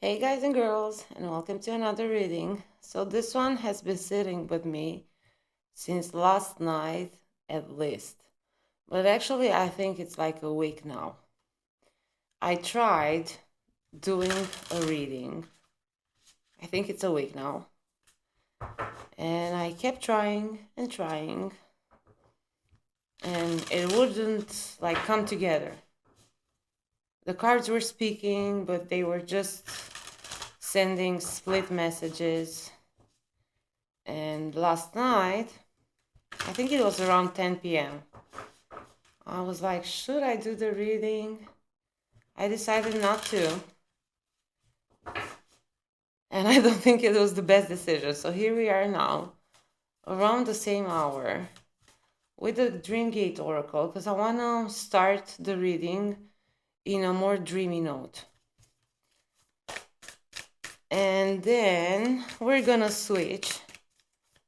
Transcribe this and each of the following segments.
Hey guys and girls, and welcome to another reading. So this one has been sitting with me since last night at least. But actually I think it's like a week now. I tried doing a reading. I think it's a week now. And I kept trying and trying and it wouldn't like come together. The cards were speaking, but they were just sending split messages. And last night I think it was around 10 p.m. I was like, should I do the reading? I decided not to. And I don't think it was the best decision. So here we are now, around the same hour, with the Dreamgate Oracle, because I want to start the reading in a more dreamy note. And then we're going to switch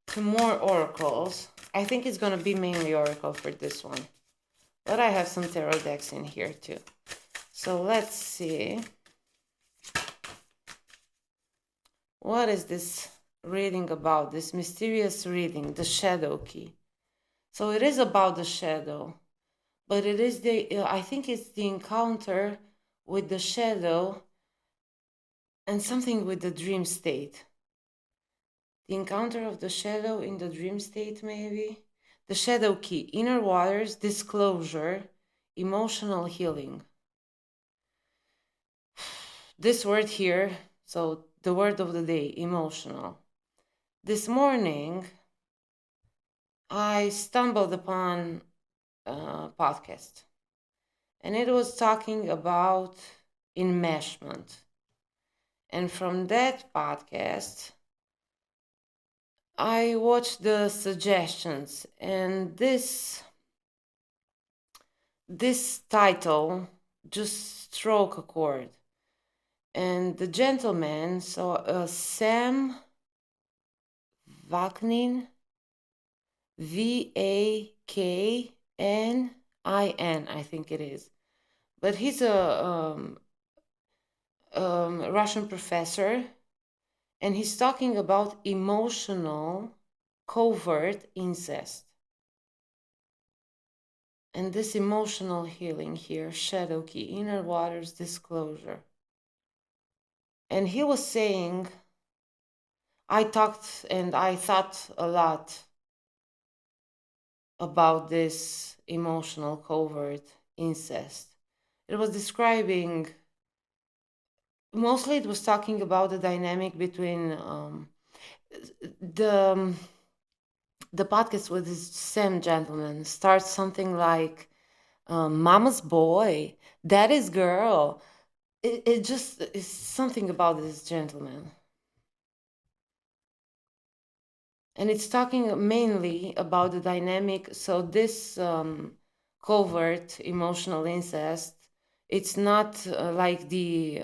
to more oracles. I think it's going to be mainly oracle for this one. But I have some tarot decks in here too. So let's see. What is this reading about? This mysterious reading, the shadow key. So it is about the shadow, but it is I think it's the encounter with the shadow and something with the dream state. The encounter of the shadow in the dream state, maybe? The shadow key, inner waters, disclosure, emotional healing. This word here, so the word of the day, emotional. This morning, I stumbled upon a podcast, and it was talking about enmeshment. And from that podcast, I watched the suggestions, and this title just struck a chord. And the gentleman, so Sam Vaknin, Vaknin, I think it is. But he's a Russian professor, and he's talking about emotional covert incest. And this emotional healing here, shadow key, inner waters, disclosure. And he was saying, I talked and I thought a lot about this emotional covert incest. It was describing, mostly it was talking about the dynamic between the the podcast with this same gentleman starts something like mama's boy, daddy's girl. It just is something about this gentleman, and it's talking mainly about the dynamic. So this covert emotional incest, it's not like the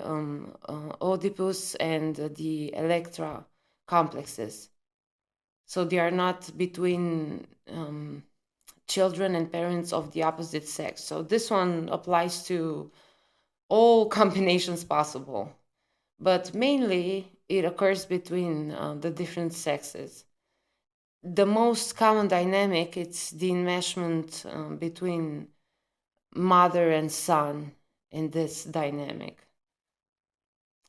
Oedipus and the Electra complexes. So they are not between children and parents of the opposite sex. So this one applies to all combinations possible, but mainly it occurs between the different sexes. The most common dynamic it's the enmeshment between mother and son in this dynamic.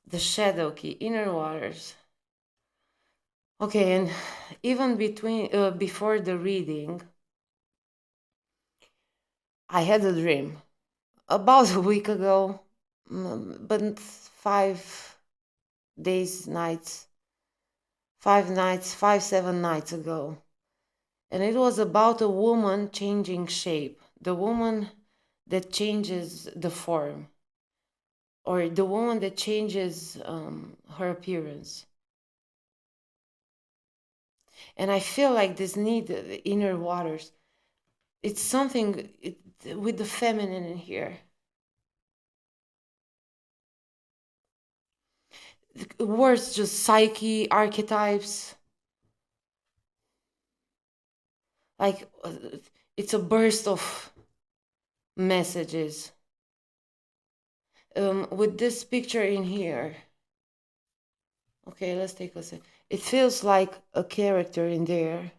The shadow key, inner waters. Okay, and even before the reading, I had a dream about a week ago, but 5 days, nights, 5 nights, 7 nights ago. And it was about a woman changing shape, the woman that changes the form, or the woman that changes her appearance. And I feel like this need, the inner waters, it's something with the feminine in here. Words just psyche, archetypes, like it's a burst of messages. With this picture in here, Okay, let's take a sec. It feels like a character in there.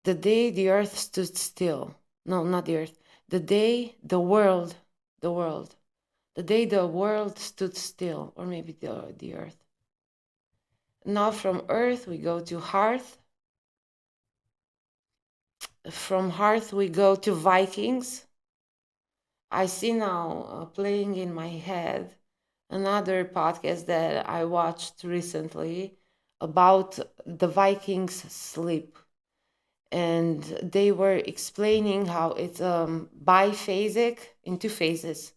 The day the earth stood still. No, not the earth. The day the world. The day the world stood still, or maybe the earth. Now from earth we go to hearth. From hearth we go to Vikings. I see now playing in my head another podcast that I watched recently about the Vikings sleep. And they were explaining how it's biphasic in two phases.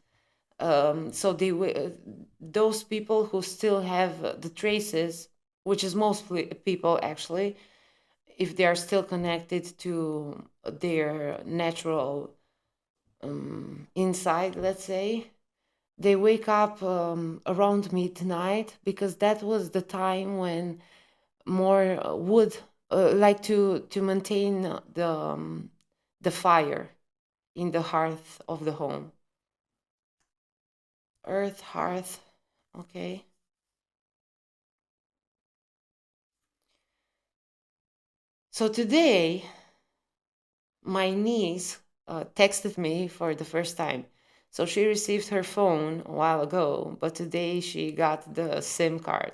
So those people who still have the traces, which is mostly people actually, if they are still connected to their natural inside, let's say, they wake up around midnight because that was the time when more wood, like to maintain the fire in the hearth of the home. Earth, hearth, okay. So today, my niece texted me for the first time. So she received her phone a while ago, but today she got the SIM card.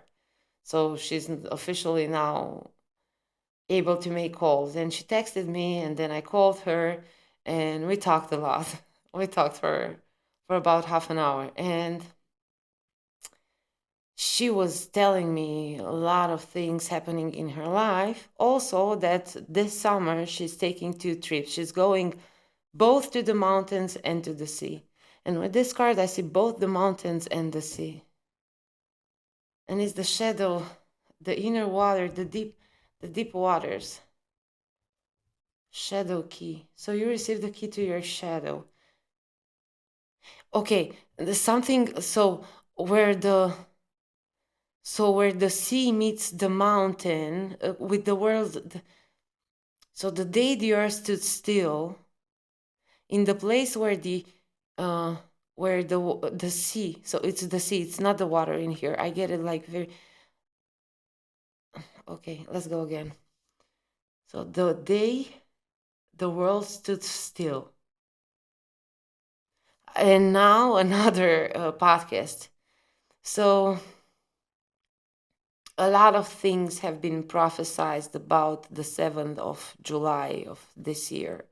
So she's officially now able to make calls. And she texted me, and then I called her, and we talked a lot. We talked for about half an hour, and she was telling me a lot of things happening in her life. Also, that this summer she's taking 2 trips. She's going both to the mountains and to the sea. And with this card, I see both the mountains and the sea. And it's the shadow, the inner water, the deep waters. Shadow key. So you receive the key to your shadow. Okay, there's something. Where the sea meets the mountain with the world. So the day the earth stood still, in the place uh, where the sea. So it's the sea. It's not the water in here. I get it like very. Okay, let's go again. So the day the world stood still, and now another podcast. So a lot of things have been prophesied about the 7th of July of this year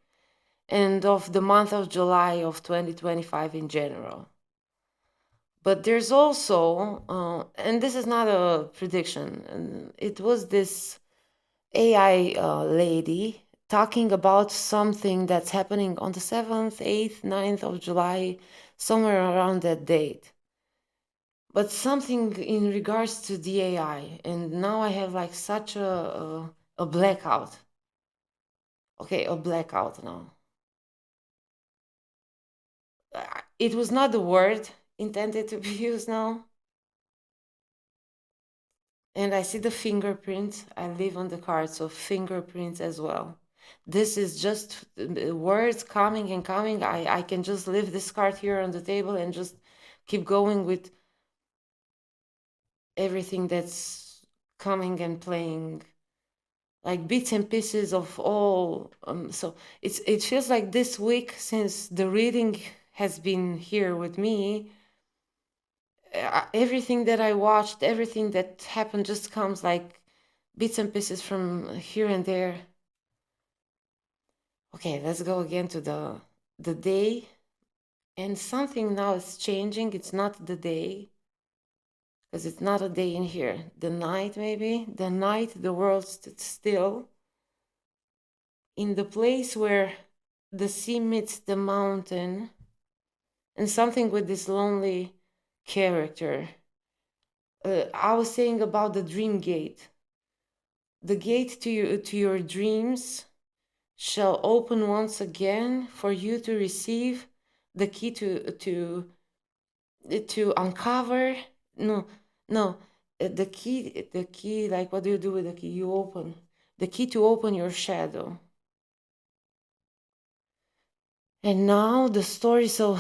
and of the month of July of 2025 in general. But there's also, and this is not a prediction, and it was this AI lady talking about something that's happening on the 7th, 8th, 9th of July, somewhere around that date. But something in regards to the AI, and now I have like such a blackout. Okay, a blackout now. It was not the word intended to be used now. And I see the fingerprints. I live on the card, so fingerprints as well. This is just words coming and coming. I can just leave this card here on the table and just keep going with everything that's coming and playing, like bits and pieces of all. So it feels like this week, since the reading has been here with me, everything that I watched, everything that happened just comes like bits and pieces from here and there. Okay, let's go again to the day. And something now is changing. It's not the day, because it's not a day in here. The night, maybe. The night the world stood still. In the place where the sea meets the mountain. And something with this lonely character. I was saying about the dream gate. The gate to your dreams shall open once again for you to receive the key to uncover. No, the key, like, what do you do with the key? You open the key to open your shadow. And now the story. So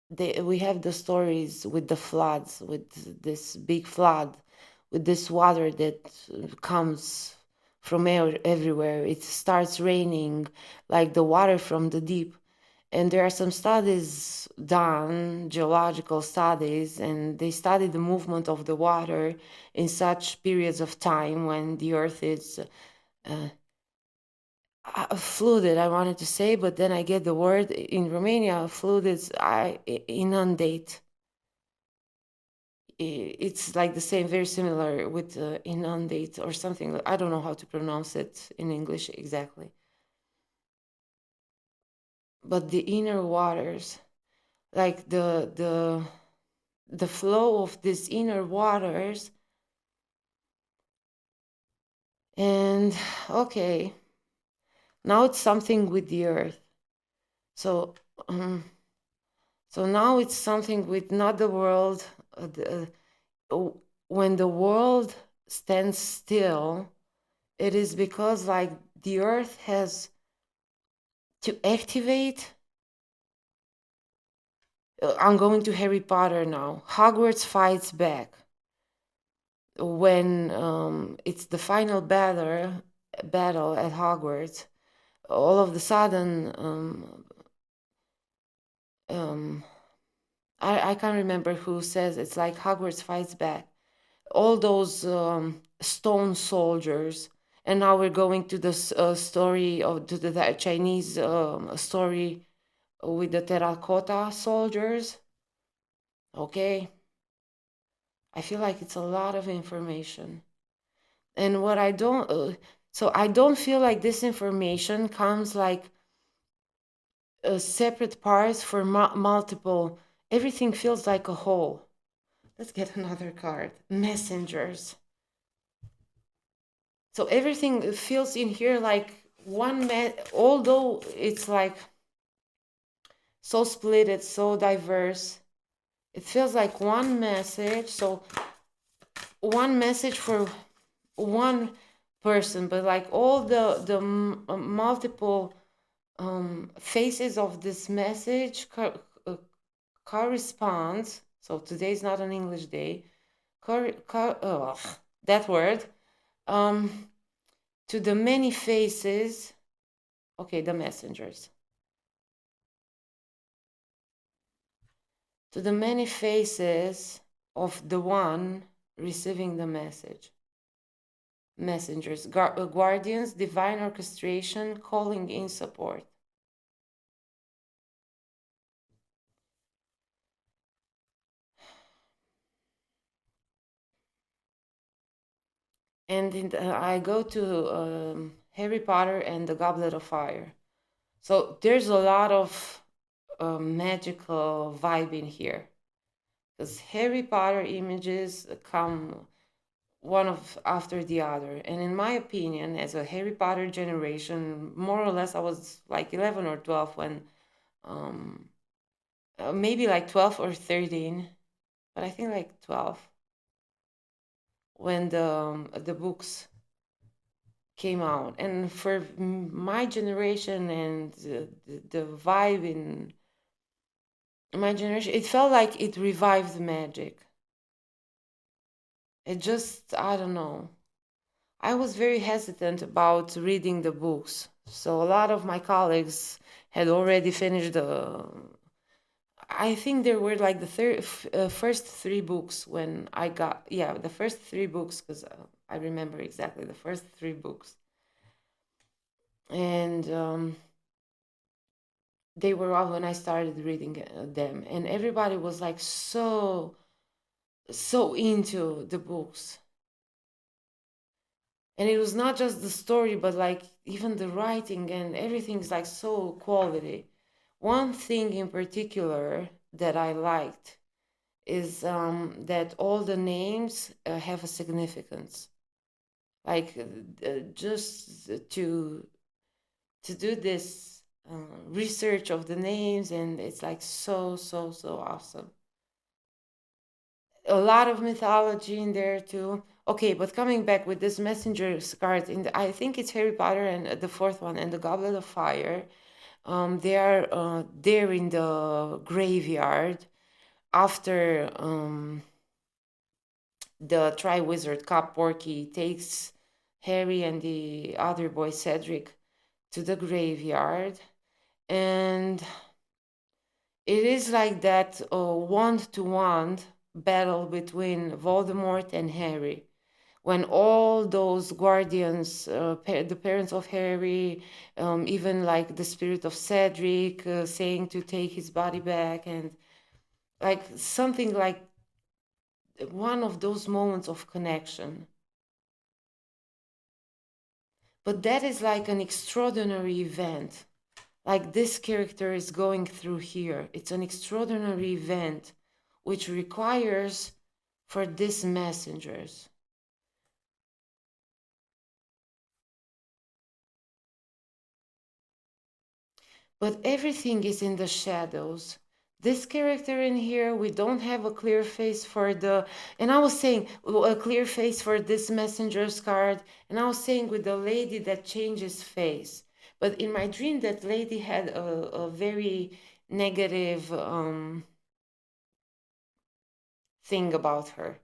we have the stories with the floods, with this big flood, with this water that comes from everywhere. It starts raining like the water from the deep. And there are some studies done, geological studies, and they study the movement of the water in such periods of time when the earth is flooded, I wanted to say, but then I get the word in Romania, flooded, inundate. It's like the same, very similar with inundate or something. I don't know how to pronounce it in English exactly. But the inner waters, like the flow of these inner waters, and okay, now it's something with the earth. So, um, so now it's something with not the world. When the world stands still, it is because like the earth has to activate. I'm going to Harry Potter now. Hogwarts fights back when it's the final battle at Hogwarts. All of the sudden, um, I can't remember who says it's like Hogwarts fights back. All those stone soldiers, and now we're going to the story of the Chinese story with the terracotta soldiers. Okay, I feel like it's a lot of information, and what I don't. So I don't feel like this information comes like separate parts for multiple. Everything feels like a whole. Let's get another card. Messengers. So everything feels in here like although it's like so split, it's so diverse. It feels like one message. So one message for one person, but like all the multiple faces of this message corresponds. So today's not an English day. That word. Um, to the many faces. Okay, the messengers. To the many faces of the one receiving the message. Messengers, guardians, divine orchestration, calling in support. And I go to Harry Potter and the Goblet of Fire. So there's a lot of magical vibe in here. Because Harry Potter images come one of after the other. And in my opinion, as a Harry Potter generation, more or less, I was like 11 or 12 when, um, maybe like 12 or 13, but I think like 12 when the books came out. And for my generation and the vibe in my generation, it felt like it revived magic. It just, I don't know. I was very hesitant about reading the books. So a lot of my colleagues had already finished the. I think there were like the first three books when I got, yeah, the first three books, because I remember exactly the first three books. And they were all when I started reading them. And everybody was like so into the books. And it was not just the story, but like even the writing and everything's like so quality. One thing in particular that I liked is that all the names have a significance. Like just to do this research of the names, and it's like so awesome. A lot of mythology in there too. Okay, but coming back with this messenger's card, I think it's Harry Potter and the fourth one and the Goblet of Fire. They are there in the graveyard after the Triwizard Cup Porky takes Harry and the other boy Cedric to the graveyard, and it is like that wand-to-wand battle between Voldemort and Harry. When all those guardians, the parents of Harry, even like the spirit of Cedric saying to take his body back, and like something like one of those moments of connection. But that is like an extraordinary event. Like this character is going through here. It's an extraordinary event which requires for these messengers. But everything is in the shadows. This character in here, we don't have a clear face for the, and I was saying a clear face for this messenger's card, and I was saying with the lady that changes face. But in my dream, that lady had a very negative thing about her.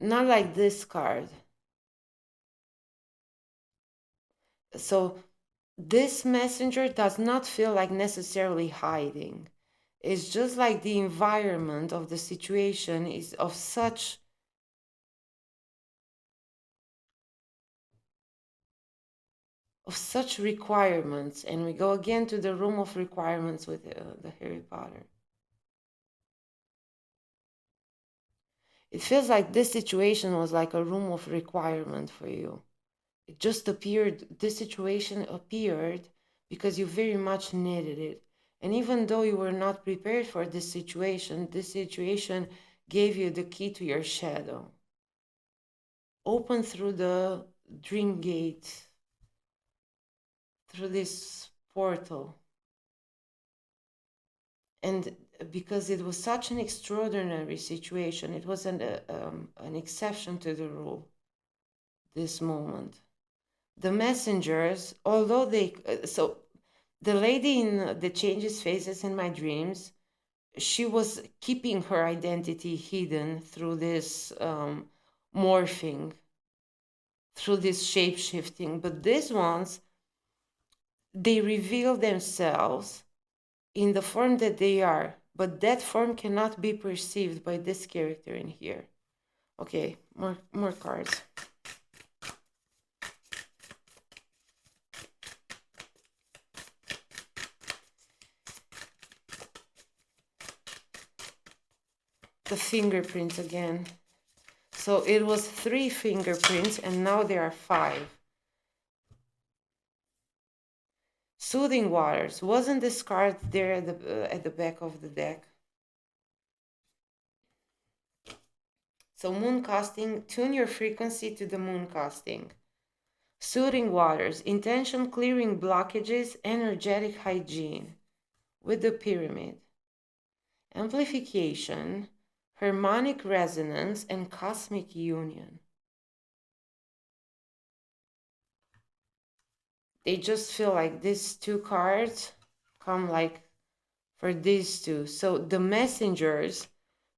Not like this card. So this messenger does not feel like necessarily hiding. It's just like the environment of the situation is of such requirements, and we go again to the room of requirements with the Harry Potter. It feels like this situation was like a room of requirement for you. It just appeared, this situation appeared because you very much needed it. And even though you were not prepared for this situation gave you the key to your shadow. Open through the dream gate, through this portal. And because it was such an extraordinary situation, it was an exception to the rule, this moment. The messengers, although so the lady in the changes faces in my dreams, she was keeping her identity hidden through this morphing, through this shape shifting. But these ones, they reveal themselves in the form that they are, but that form cannot be perceived by this character in here. Okay, more cards. The fingerprints again. So it was 3 fingerprints and now there are 5. Soothing Waters. Wasn't this card there at the back of the deck? So moon casting, tune your frequency to the moon casting. Soothing Waters, intention clearing blockages, energetic hygiene with the pyramid. Amplification, harmonic resonance, and cosmic union. They just feel like these 2 cards come like for these 2. So the messengers,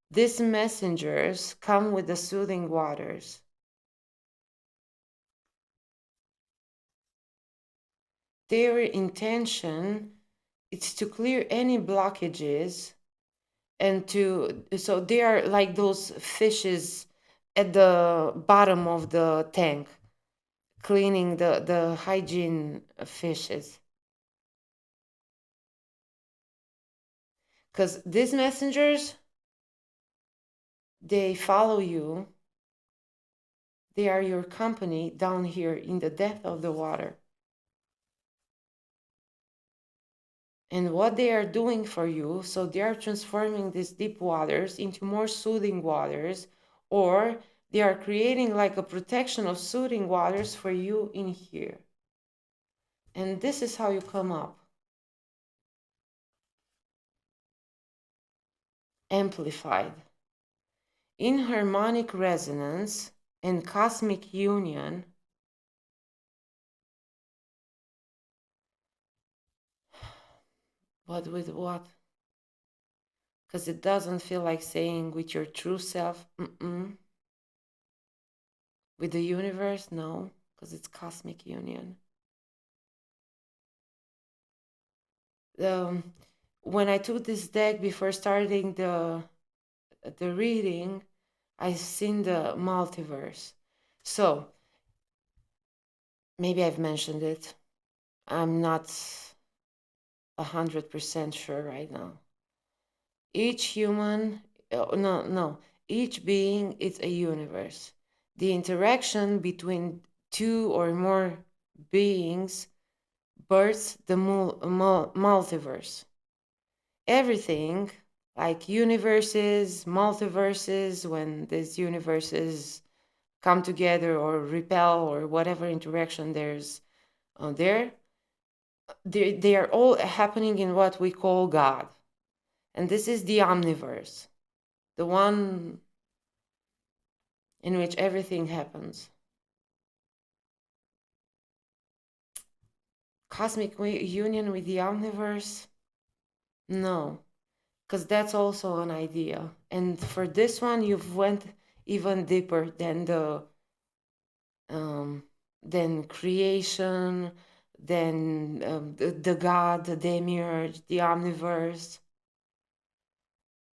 these messengers come with the soothing waters. Their intention is to clear any blockages and so they are like those fishes at the bottom of the tank, cleaning the hygiene fishes. Because these messengers, they follow you. They are your company down here in the depth of the water. And what they are doing for you, so they are transforming these deep waters into more soothing waters, or they are creating like a protection of soothing waters for you in here. And this is how you come up. Amplified. In harmonic resonance and cosmic union, But with what? Because it doesn't feel like saying with your true self. With the universe, no, because it's cosmic union. When I took this deck before starting the reading, I've seen the multiverse. So maybe I've mentioned it. I'm not 100% sure right now. Each human, no, each being is a universe. The interaction between two or more beings births the multiverse. Everything, like universes, multiverses, when these universes come together or repel or whatever interaction there's there, they are all happening in what we call God. And this is the omniverse, the one in which everything happens. Cosmic union with the omniverse? No, because that's also an idea. And for this one, you've went even deeper than creation, than the God, the demiurge, the omniverse.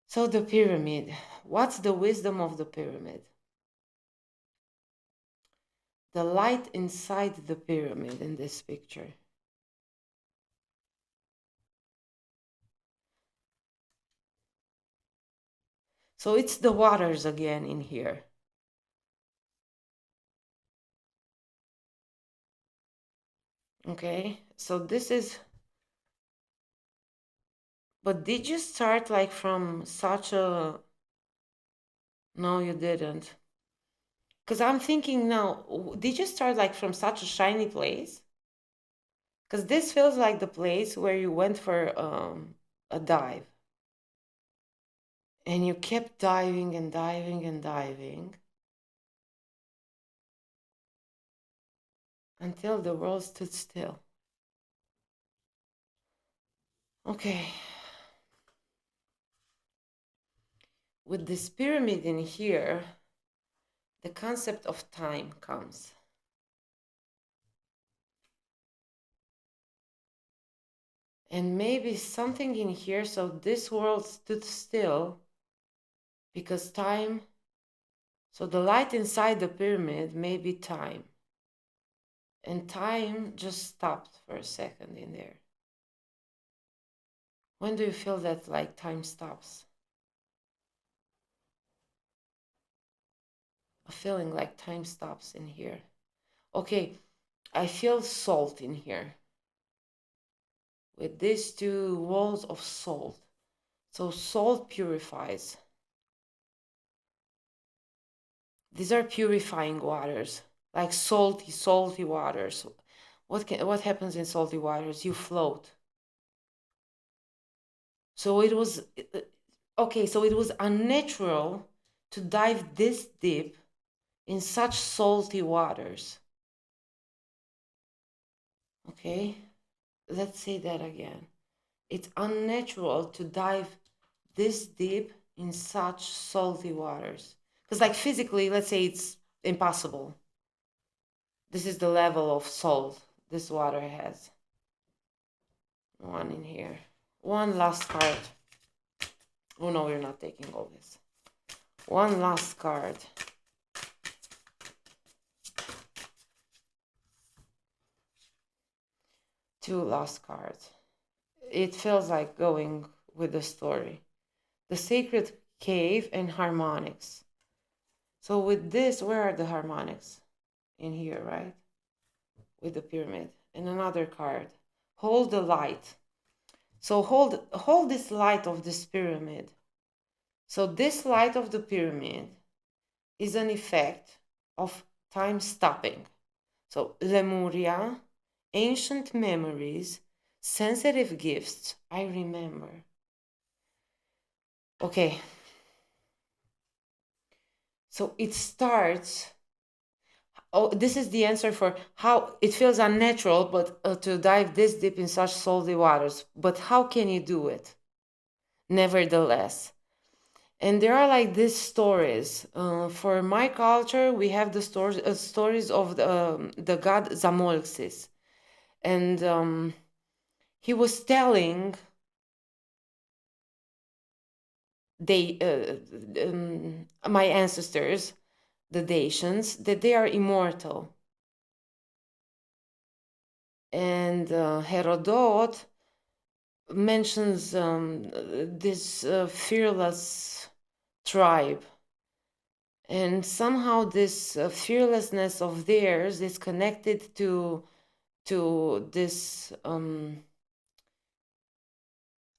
So the pyramid. What's the wisdom of the pyramid? The light inside the pyramid in this picture. So it's the waters again in here. Okay, so this is, but did you start like from such a, no, you didn't. Because I'm thinking now, did you start like from such a shiny place? Because this feels like the place where you went for a dive. And you kept diving and diving and diving until the world stood still. Okay. With this pyramid in here, the concept of time comes. And maybe something in here, so this world stood still because time, so the light inside the pyramid may be time. And time just stopped for a second in there. When do you feel that like time stops? A feeling like time stops in here. Okay, I feel salt in here. With these two walls of salt. So salt purifies. These are purifying waters, like salty waters. What happens in salty waters? You float. So it was okay. So it was unnatural to dive this deep in such salty waters. Okay, let's say that again. It's unnatural to dive this deep in such salty waters. Because, like, physically, let's say it's impossible. This is the level of salt this water has. One in here. One last card. Oh no, we're not taking all this. One last card. Two last cards. It feels like going with the story. The sacred cave and harmonics. So with this, where are the harmonics? In here, right? With the pyramid. And another card. Hold the light. So hold this light of this pyramid. So this light of the pyramid is an effect of time stopping. So Lemuria, ancient memories, sensitive gifts, I remember. Okay. So it starts, Oh, this is the answer for how it feels unnatural, but to dive this deep in such salty waters. But how can you do it? Nevertheless, and there are like these stories. For my culture, we have the stories of the god Zamolxis, and he was telling they my ancestors, the Dacians, that they are immortal. And Herodot mentions this fearless tribe, and somehow this fearlessness of theirs is connected to this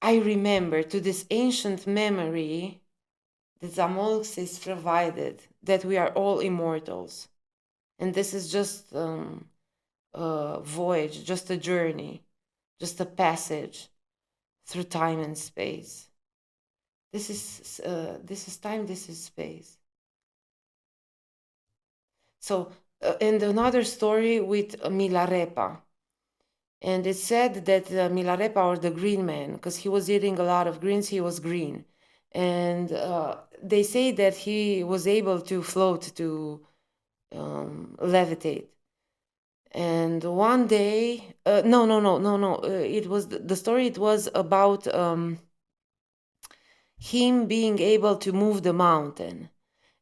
I remember, to this ancient memory that Zamolxis provided, that we are all immortals, and this is just a voyage, just a journey, just a passage through time and space. This is time, this is space. So, and another story with Milarepa. And it said that Milarepa, or the green man, because he was eating a lot of greens, he was green. And they say that he was able to float, to levitate. And one day, no. It was the story. It was about him being able to move the mountain.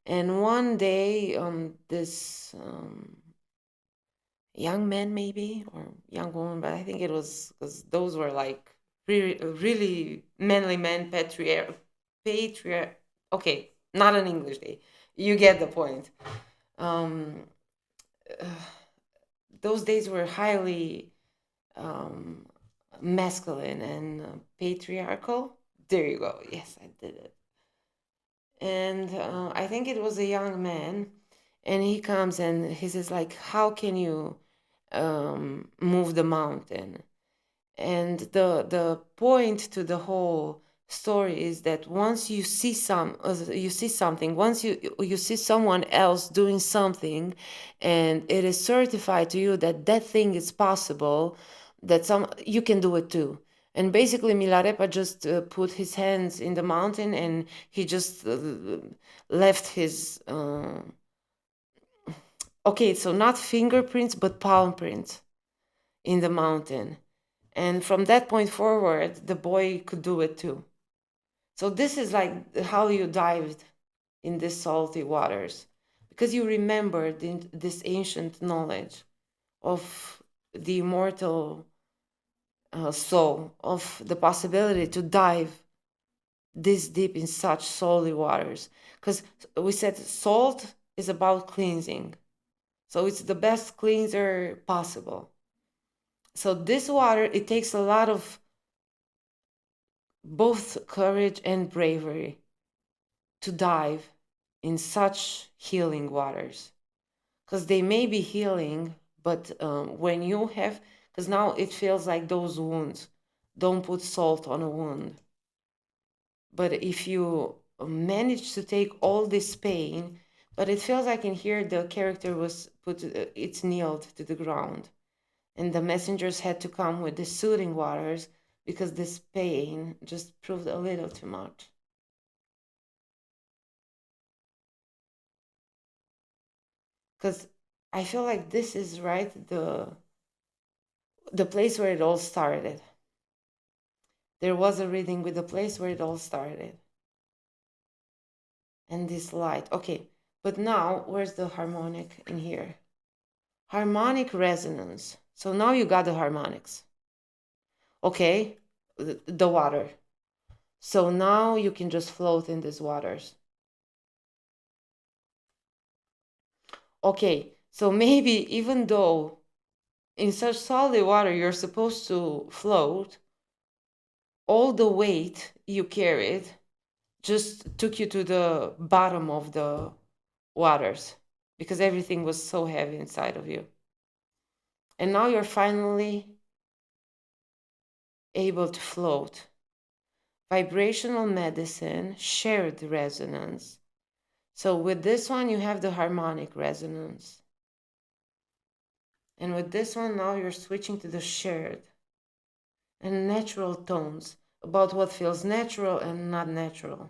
And one day, this young man, maybe, or young woman, but I think it was, because those were like really manly men, patriarch. Okay, not an English day. You get the point. Um, uh, those days were highly um, masculine and patriarchal. There you go. Yes, I did it. And I think it was a young man, and he comes and he says like, "How can you move the mountain?" And the point to the whole story is that once you see something, once you see someone else doing something, and it is certified to you that that thing is possible, that some you can do it too. And basically Milarepa just put his hands in the mountain, and he just left his okay, so not fingerprints but palm prints in the mountain. And from that point forward, the boy could do it too. So this is like how you dived in these salty waters, because you remembered this ancient knowledge of the immortal soul, of the possibility to dive this deep in such salty waters. Because we said salt is about cleansing, so it's the best cleanser possible. So this water, it takes a lot of both courage and bravery to dive in such healing waters, because they may be healing, but when you have, because now it feels like those wounds, don't put salt on a wound, but if you manage to take all this pain, but it feels like in here the character was put it's kneeled to the ground, and the messengers had to come with the soothing waters, because this pain just proved a little too much. Because I feel like this is right the place where it all started. There was a reading with the place where it all started, and this light. Okay, but now where's the harmonic in here? Harmonic resonance. So now you got the harmonics. Okay, the water. So now you can just float in these waters. Okay, so maybe even though in such solid water you're supposed to float, all the weight you carried just took you to the bottom of the waters, because everything was so heavy inside of you. And now you're finally able to float. Vibrational medicine, shared resonance. So with this one, you have the harmonic resonance. And with this one, now you're switching to the shared and natural tones about what feels natural and not natural.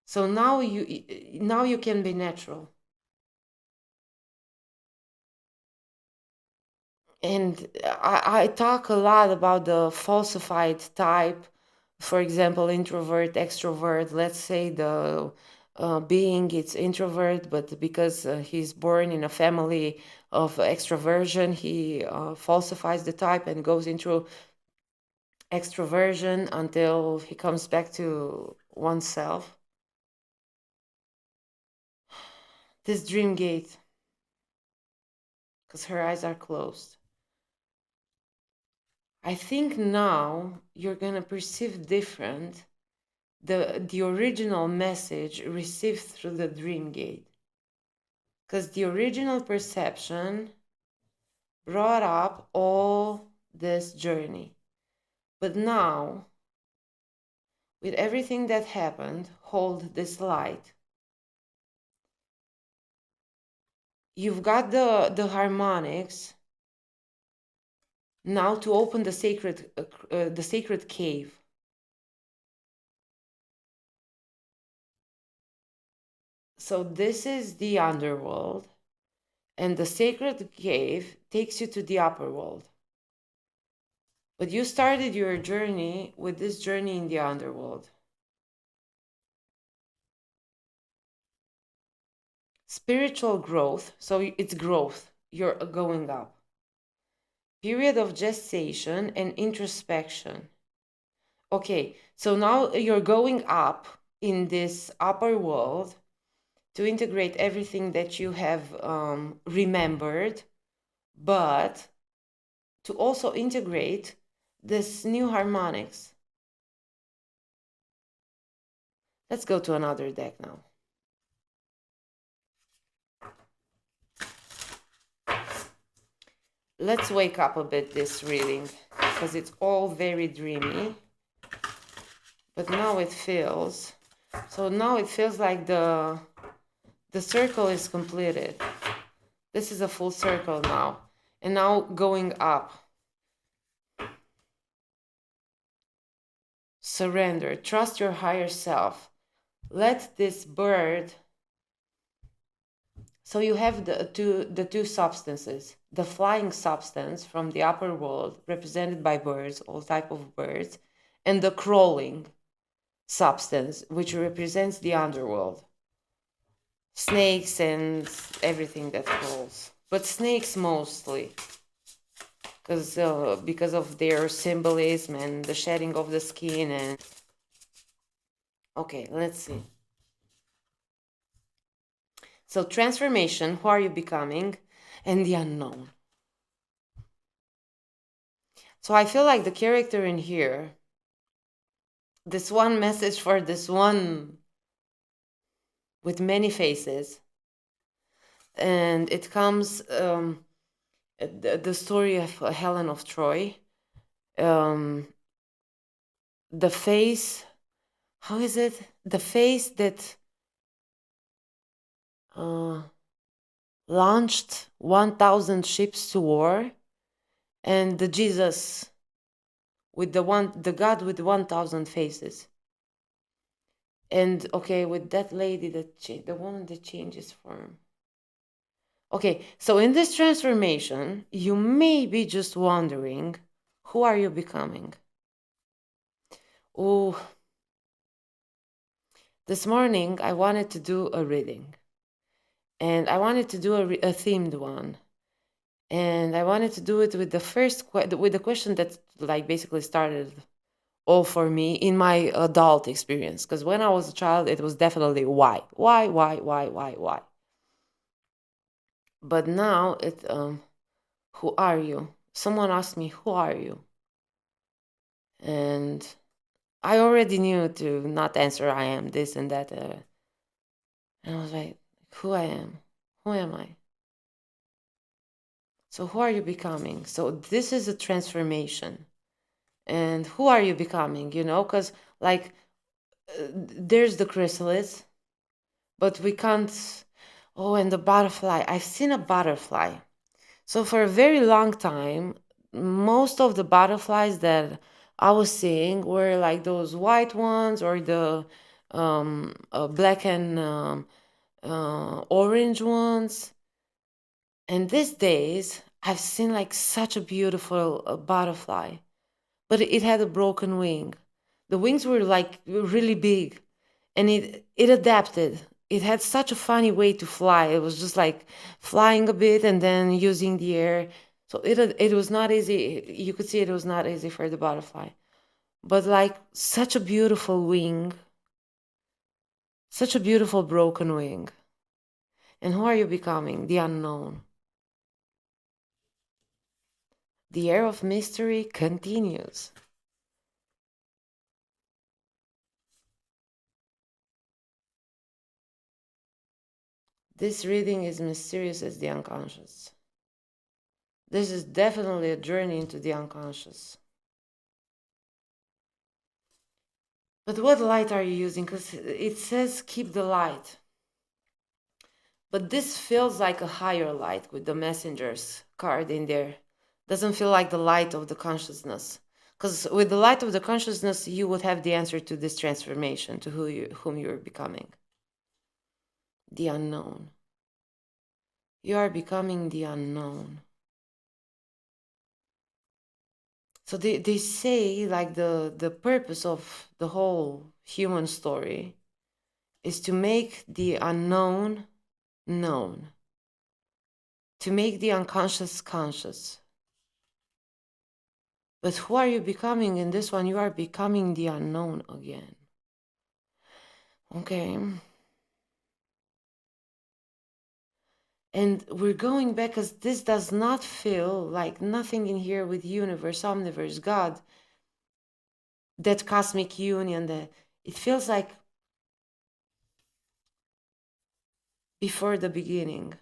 So now you can be natural. And I talk a lot about the falsified type, for example, introvert, extrovert. Let's say the being it's introvert, but because he's born in a family of extroversion, he falsifies the type and goes into extroversion until he comes back to oneself. This dream gate, because her eyes are closed. I think now you're gonna perceive different the original message received through the dream gate, because the original perception brought up all this journey. But now, with everything that happened, hold this light. You've got the harmonics now to open the sacred cave. So this is the underworld, and the sacred cave takes you to the upper world. But you started your journey with this journey in the underworld. Spiritual growth, so it's growth, you're going up. Period of gestation and introspection. Okay, so now you're going up in this upper world to integrate everything that you have remembered, but to also integrate this new harmonics. Let's go to another deck now. Let's wake up a bit this reading, because it's all very dreamy. But now it feels, so now it feels like the circle is completed. This is a full circle now. And now going up. Surrender. Trust your higher self. Let this bird. So you have the two substances. The flying substance from the upper world, represented by birds, all type of birds, and the crawling substance, which represents the underworld. Snakes and everything that crawls. But snakes mostly. Because of their symbolism and the shedding of the skin and... Okay, let's see. So transformation, who are you becoming? And the unknown. So I feel like the character in here, this one message for this one with many faces, and it comes the story of Helen of Troy. The face, how is it? The face that launched 1,000 ships to war, and the Jesus with the God with 1,000 faces. And okay, with that lady, the woman that changes form. Okay, so in this transformation, you may be just wondering, who are you becoming? Oh, this morning I wanted to do a reading, and I wanted to do a themed one, and I wanted to do it with with the question that like basically started all for me in my adult experience. Because when I was a child, it was definitely why. But now who are you? Someone asked me, who are you? And I already knew to not answer I am this and that. And I was like, who I am? Who am I? So who are you becoming? So this is a transformation. And who are you becoming? You know, because like there's the chrysalis, but we can't. Oh, and the butterfly. I've seen a butterfly. So for a very long time, most of the butterflies that I was seeing were like those white ones or the black and orange ones. And these days, I've seen like such a beautiful butterfly, but it had a broken wing. The wings were like really big, and it adapted. It had such a funny way to fly. It was just like flying a bit and then using the air. So it was not easy. You could see it was not easy for the butterfly, but like such a beautiful wing, such a beautiful broken wing. And who are you becoming? The unknown. The air of mystery continues. This reading is mysterious as the unconscious. This is definitely a journey into the unconscious. But what light are you using? Because it says keep the light. But this feels like a higher light with the messenger's card in there. Doesn't feel like the light of the consciousness. Because with the light of the consciousness, you would have the answer to this transformation, to whom you're becoming. The unknown. You are becoming the unknown. So they say like the purpose of the whole human story is to make the unknown known, to make the unconscious conscious. But who are you becoming in this one? You are becoming the unknown again. Okay. And we're going back because this does not feel like nothing in here with universe, omniverse, God, that cosmic union. That it feels like before the beginning.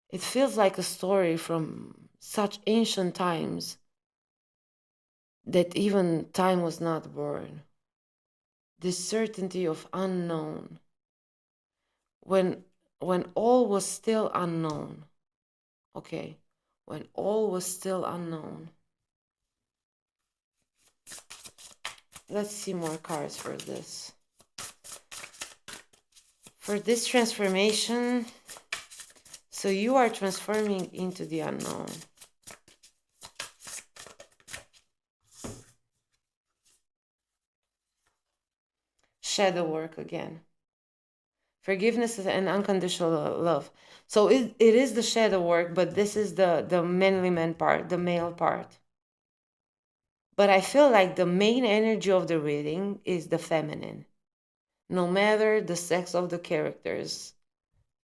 It feels like a story from such ancient times that even time was not born. This certainty of unknown. When all was still unknown. Okay. When all was still unknown. Let's see more cards for this. For this transformation, so you are transforming into the unknown. Shadow work again. Forgiveness and unconditional love. So it is the shadow work, but this is the manly man part, the male part. But I feel like the main energy of the reading is the feminine, no matter the sex of the characters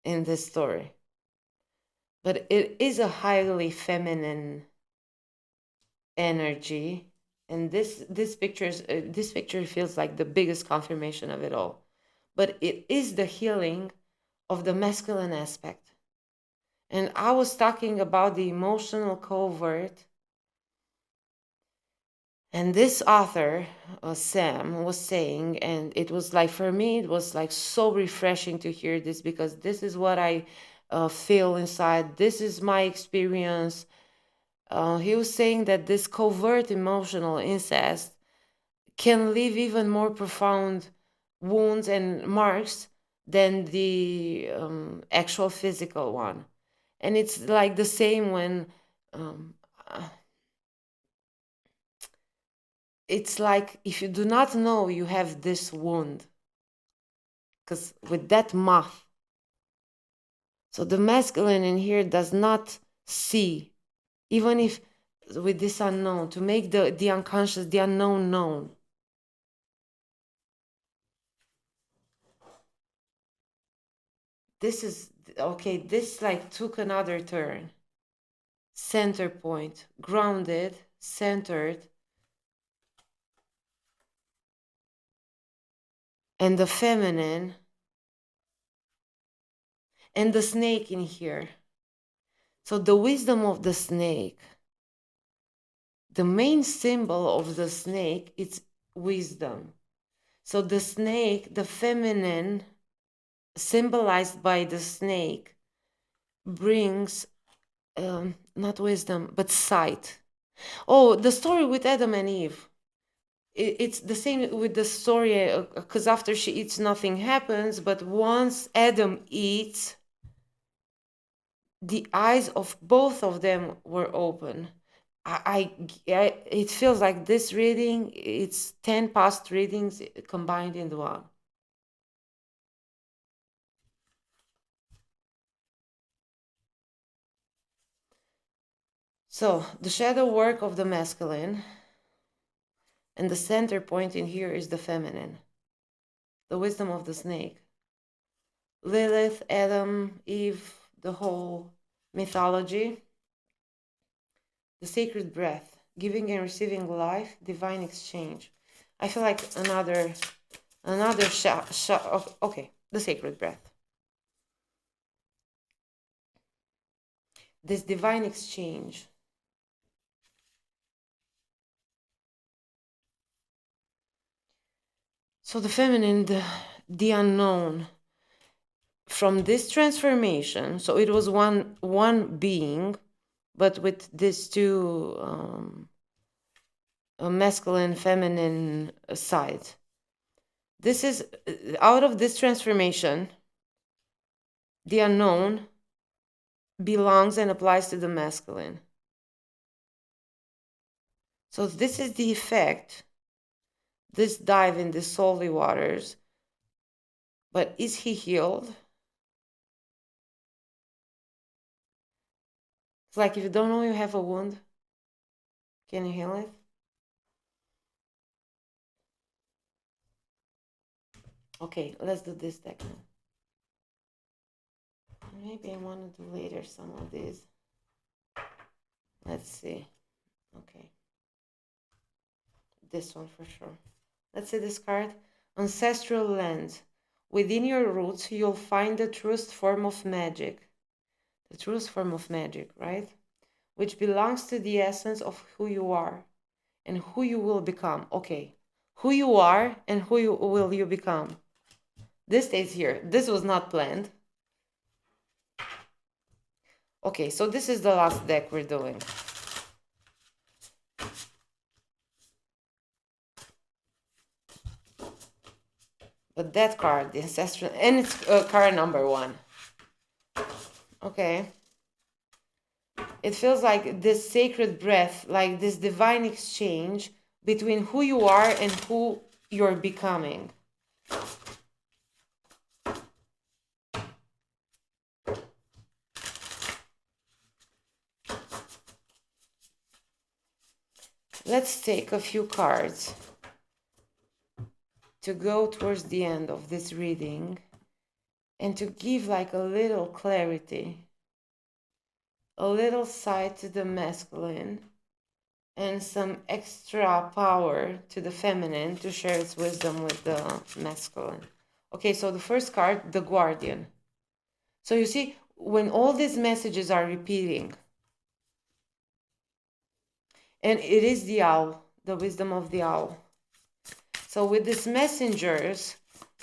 in this story. But it is a highly feminine energy, and this picture feels like the biggest confirmation of it all. But it is the healing of the masculine aspect. And I was talking about the emotional covert. And this author, Sam, was saying, and it was like, for me, it was like so refreshing to hear this because this is what I feel inside. This is my experience. He was saying that this covert emotional incest can leave even more profound wounds and marks than the actual physical one. And it's like the same when um, it's like if you do not know you have this wound, because with that moth, so the masculine in here does not see, even if with this unknown, to make the unconscious, the unknown known. This is okay. This like took another turn. Center point, grounded, centered, and the feminine, and the snake in here. So the wisdom of the snake, the main symbol of the snake, it's wisdom. So the snake, the feminine, symbolized by the snake, brings not wisdom, but sight. Oh, the story with Adam and Eve. It's the same with the story, because after she eats, nothing happens. But once Adam eats, the eyes of both of them were open. It feels like this reading, it's 10 past readings combined into one. So the shadow work of the masculine, and the center point in here is the feminine, the wisdom of the snake. Lilith, Adam, Eve, the whole mythology, the sacred breath, giving and receiving life, divine exchange. I feel like another okay, the sacred breath. This divine exchange. So the feminine, the unknown. From this transformation, so it was one being, but with these two masculine, feminine sides. This is out of this transformation, the unknown belongs and applies to the masculine. So this is the effect, this dive in the salty waters. But is he healed? It's like if you don't know you have a wound, can you heal it? Okay, let's do this deck now. Maybe I want to do later some of these. Let's see. Okay. This one for sure. Let's see this card. Ancestral land. Within your roots, you'll find the truest form of magic. The truest form of magic, right? Which belongs to the essence of who you are and who you will become. Okay. Who you are and who will you become. This stays here. This was not planned. Okay, so this is the last deck we're doing. But that card, the ancestral, and it's card number 1. Okay. It feels like this sacred breath, like this divine exchange between who you are and who you're becoming. Let's take a few cards to go towards the end of this reading and to give like a little clarity, a little sight to the masculine, and some extra power to the feminine to share its wisdom with the masculine. Okay, so the first card, the Guardian. So you see, when all these messages are repeating, and it is the owl, the wisdom of the owl. So with these messengers,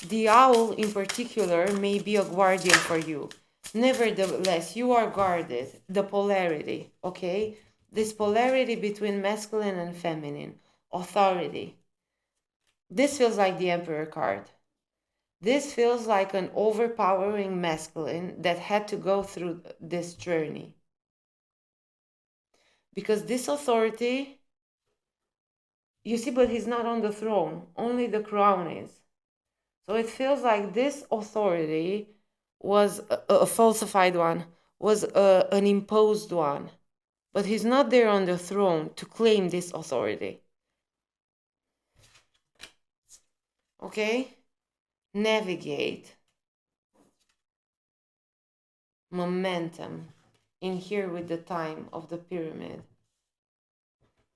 the owl in particular may be a guardian for you. Nevertheless, you are guarded. The polarity, okay? This polarity between masculine and feminine, authority. This feels like the Emperor card. This feels like an overpowering masculine that had to go through this journey. Because this authority, you see, but he's not on the throne. Only the crown is. So it feels like this authority was a falsified one, was an imposed one. But he's not there on the throne to claim this authority. Okay? Navigate. Momentum. In here with the time of the pyramid.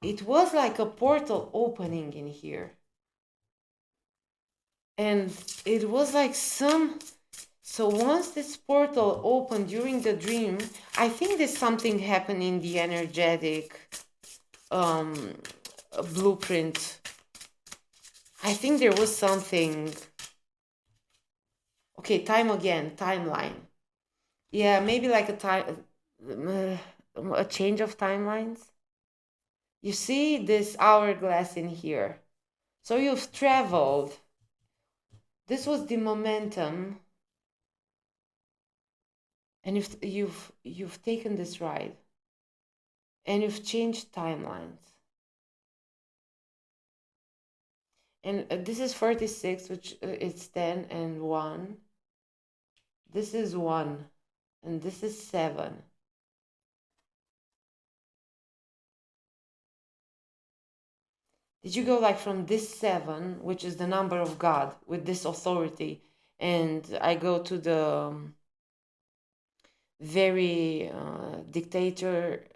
It was like a portal opening in here. And it was like so once this portal opened during the dream, I think there's something happened in the energetic blueprint. I think there was something. Okay, time again, timeline. Yeah, maybe like a change of timelines. You see this hourglass in here. So you've traveled. This was the momentum, and you've taken this ride, and you've changed timelines. And this is 46, which it's 10 and 1. This is 1, and this is 7. Did you go like from this 7, which is the number of God, with this authority, and I go to the very dictatorial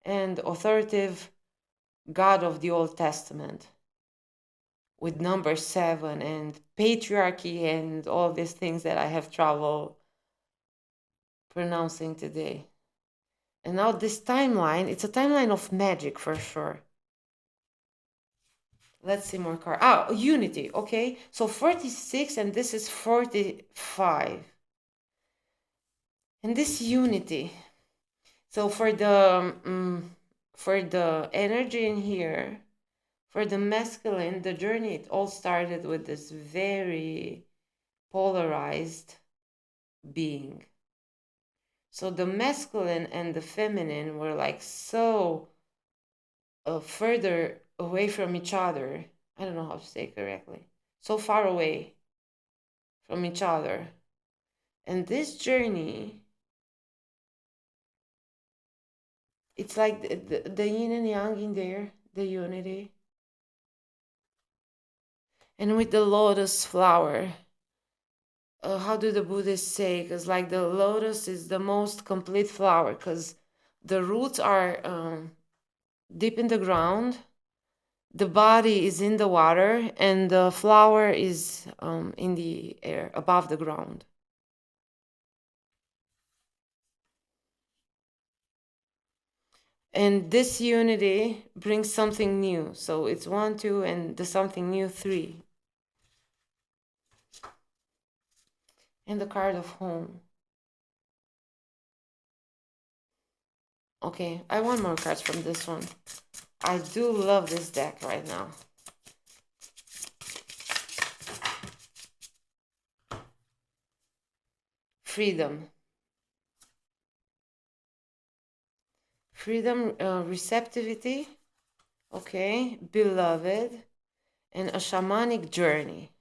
and authoritative God of the Old Testament, with number 7 and patriarchy and all these things that I have trouble pronouncing today. And now this timeline, it's a timeline of magic for sure. Let's see more cards. Oh, unity. Okay, so 46 and this is 45. And this unity. So for the energy in here, for the masculine, the journey, it all started with this very polarized being. So the masculine and the feminine were like so further away from each other. I don't know how to say it correctly. So far away from each other. And this journey, it's like the yin and yang in there, the unity. And with the lotus flower, how do the Buddhists say? Because like the lotus is the most complete flower, because the roots are deep in the ground, the body is in the water, and the flower is in the air above the ground. And this unity brings something new. So it's 1, 2, and the something new 3. And the card of home. Okay, I want more cards from this one. I do love this deck right now. Freedom. Freedom, receptivity. Okay, beloved. And a shamanic journey.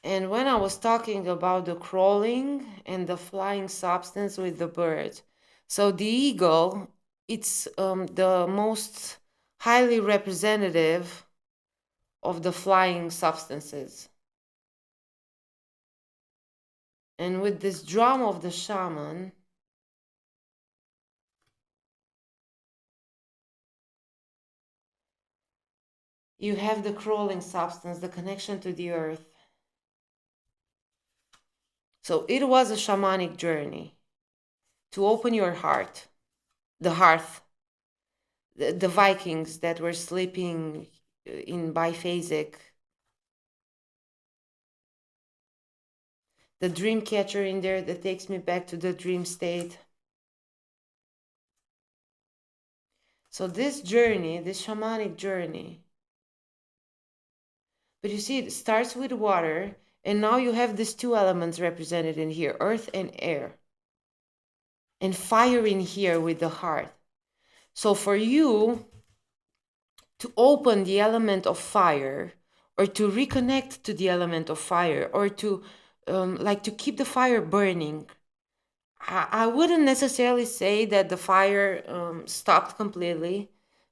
And when I was talking about the crawling and the flying substance with the bird, so the eagle, it's the most highly representative of the flying substances. And with this drum of the shaman, you have the crawling substance, the connection to the earth. So it was a shamanic journey to open your heart, the hearth, the Vikings that were sleeping in biphasic, the dream catcher in there that takes me back to the dream state. So this journey, this shamanic journey, but you see, it starts with water, and now you have these 2 elements represented in here, earth and air, and fire in here with the heart. So for you to open the element of fire, or to reconnect to the element of fire, or to like to keep the fire burning, I wouldn't necessarily say that the fire stopped completely,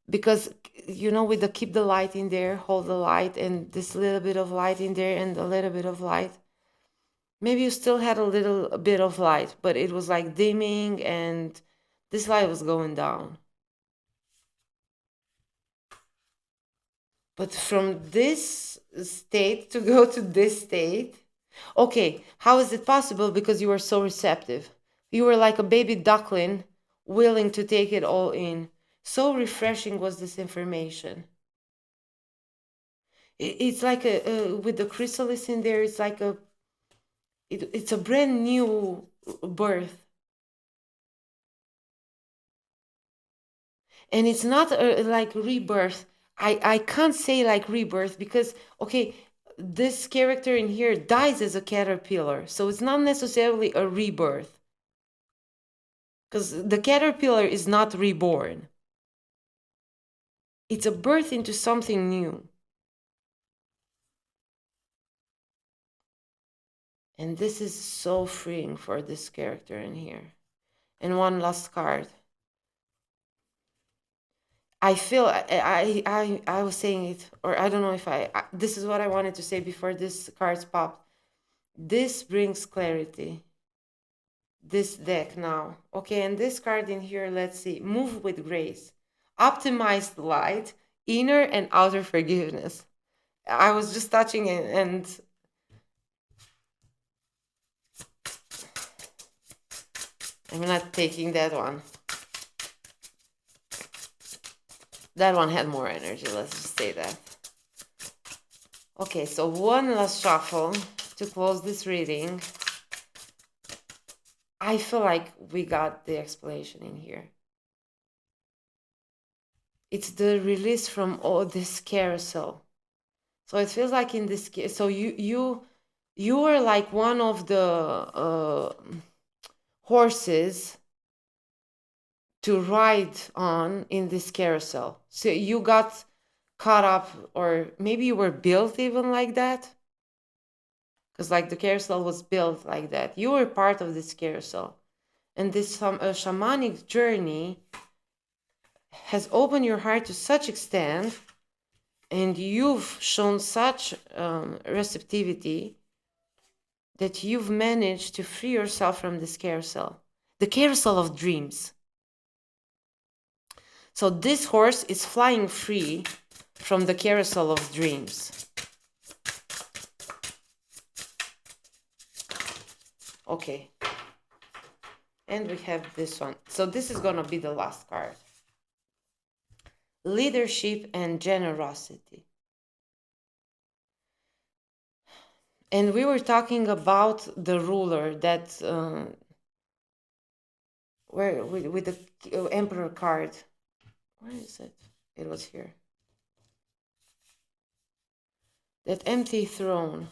because with the keep the light in there, hold the light, and this little bit of light in there, and a little bit of light. Maybe you still had a little bit of light, but it was like dimming, and this light was going down. But from this state to go to this state, okay, how is it possible? Because you were so receptive. You were like a baby duckling, willing to take it all in. So refreshing was this information. It's like with the chrysalis in there, it's like it's a brand new birth. And it's not like rebirth. I can't say like rebirth because, okay, this character in here dies as a caterpillar. So it's not necessarily a rebirth. Because the caterpillar is not reborn. It's a birth into something new. And this is so freeing for this character in here. And one last card. I feel I was saying it, or I don't know if this is what I wanted to say before this cards popped. This brings clarity. This deck now. Okay, and this card in here, let's see. Move with grace. Optimized light, inner and outer forgiveness. I was just touching it and I'm not taking that one. That one had more energy, let's just say that. Okay, so one last shuffle to close this reading. I feel like we got the explanation in here. It's the release from all this carousel. So it feels like in this case, so you were like one of the horses to ride on in this carousel. So you got caught up, or maybe you were built even like that, because like the carousel was built like that. You were part of this carousel, and this shamanic journey has opened your heart to such extent, and you've shown such receptivity that you've managed to free yourself from this carousel, the carousel of dreams. So this horse is flying free from the carousel of dreams. Okay. And we have this one. So this is going to be the last card. Leadership and generosity. And we were talking about the ruler that where with the emperor card. Where is it? It was here. That empty throne.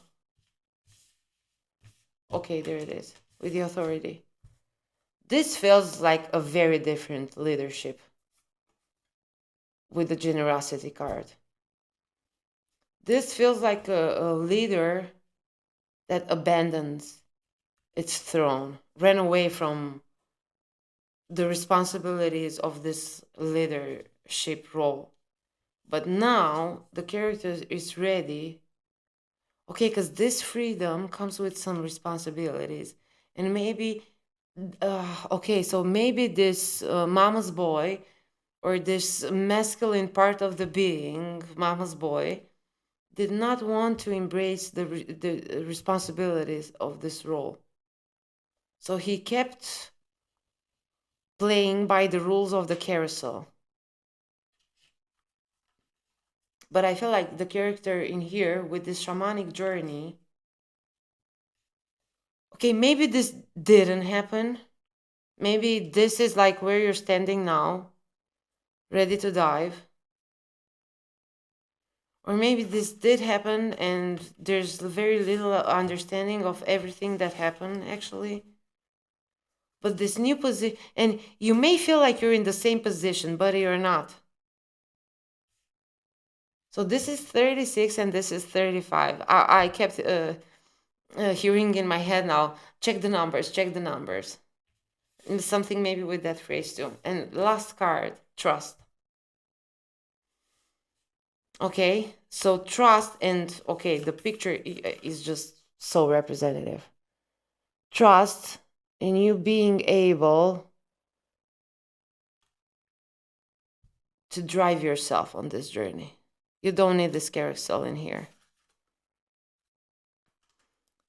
Okay, there it is. With the authority. This feels like a very different leadership with the generosity card. This feels like a leader that abandons its throne, ran away from the responsibilities of this leadership role. But now the character is ready. Okay, because this freedom comes with some responsibilities. And maybe, okay, so maybe this mama's boy, or this masculine part of the being, mama's boy, did not want to embrace the responsibilities of this role. So he kept playing by the rules of the carousel. But I feel like the character in here with this shamanic journey, okay, maybe this didn't happen. Maybe this is like where you're standing now, ready to dive. Or maybe this did happen and there's very little understanding of everything that happened actually. But this new position, and you may feel like you're in the same position, but you're not. So this is 36 and this is 35. I kept hearing in my head now, check the numbers, check the numbers. And something maybe with that phrase too. And last card, trust. Okay, so trust, and okay, the picture is just so representative. Trust in you being able to drive yourself on this journey. You don't need this carousel in here.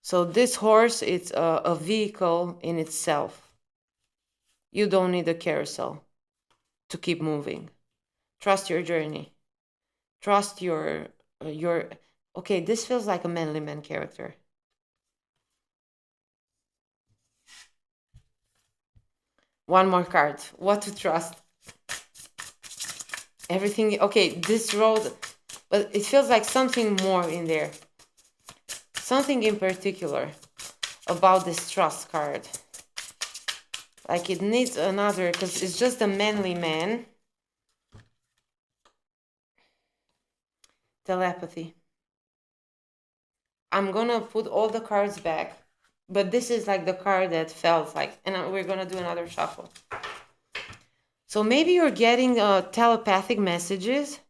So this horse, it's a vehicle in itself. You don't need a carousel to keep moving. Trust your journey. Trust your Okay, this feels like a manly man character. One more card. What to trust? Everything. Okay, this road, but it feels like something more in there. Something in particular about this trust card. Like it needs another, because it's just a manly man. Telepathy. I'm gonna put all the cards back, but this is like the card that felt like, and we're gonna do another shuffle. So maybe you're getting telepathic messages.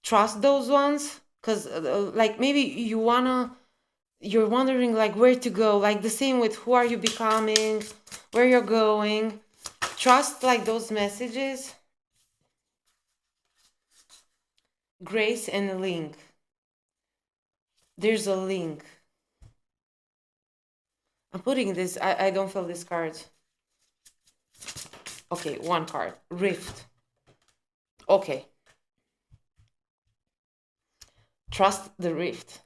Trust those ones, because like maybe you're wondering like where to go, like the same with who are you becoming, where you're going. Trust like those messages. Grace and link. There's a link. I'm putting this, I don't feel this card. Okay, one card. Rift. Okay. Trust the rift.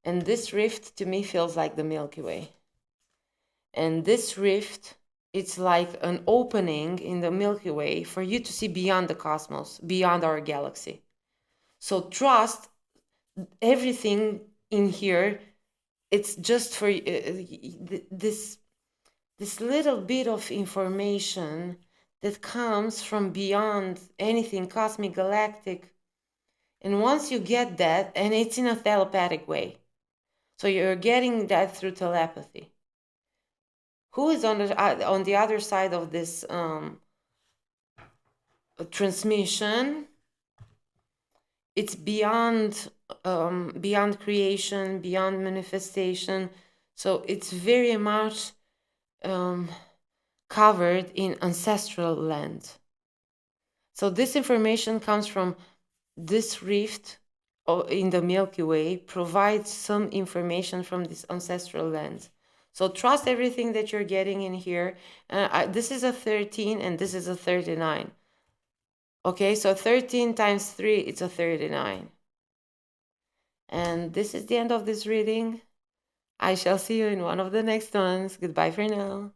And this rift to me feels like the Milky Way. And this rift, it's like an opening in the Milky Way for you to see beyond the cosmos, beyond our galaxy. So trust everything in here. It's just for this little bit of information that comes from beyond anything cosmic, galactic. And once you get that, and it's in a telepathic way, so you're getting that through telepathy. Who is on the other side of this transmission? It's beyond beyond creation, beyond manifestation. So it's very much covered in ancestral land. So this information comes from this rift in the Milky Way, provides some information from this ancestral land. So trust everything that you're getting in here. This is a 13 and this is a 39. Okay, so 13 times 3, it's a 39. And this is the end of this reading. I shall see you in one of the next ones. Goodbye for now.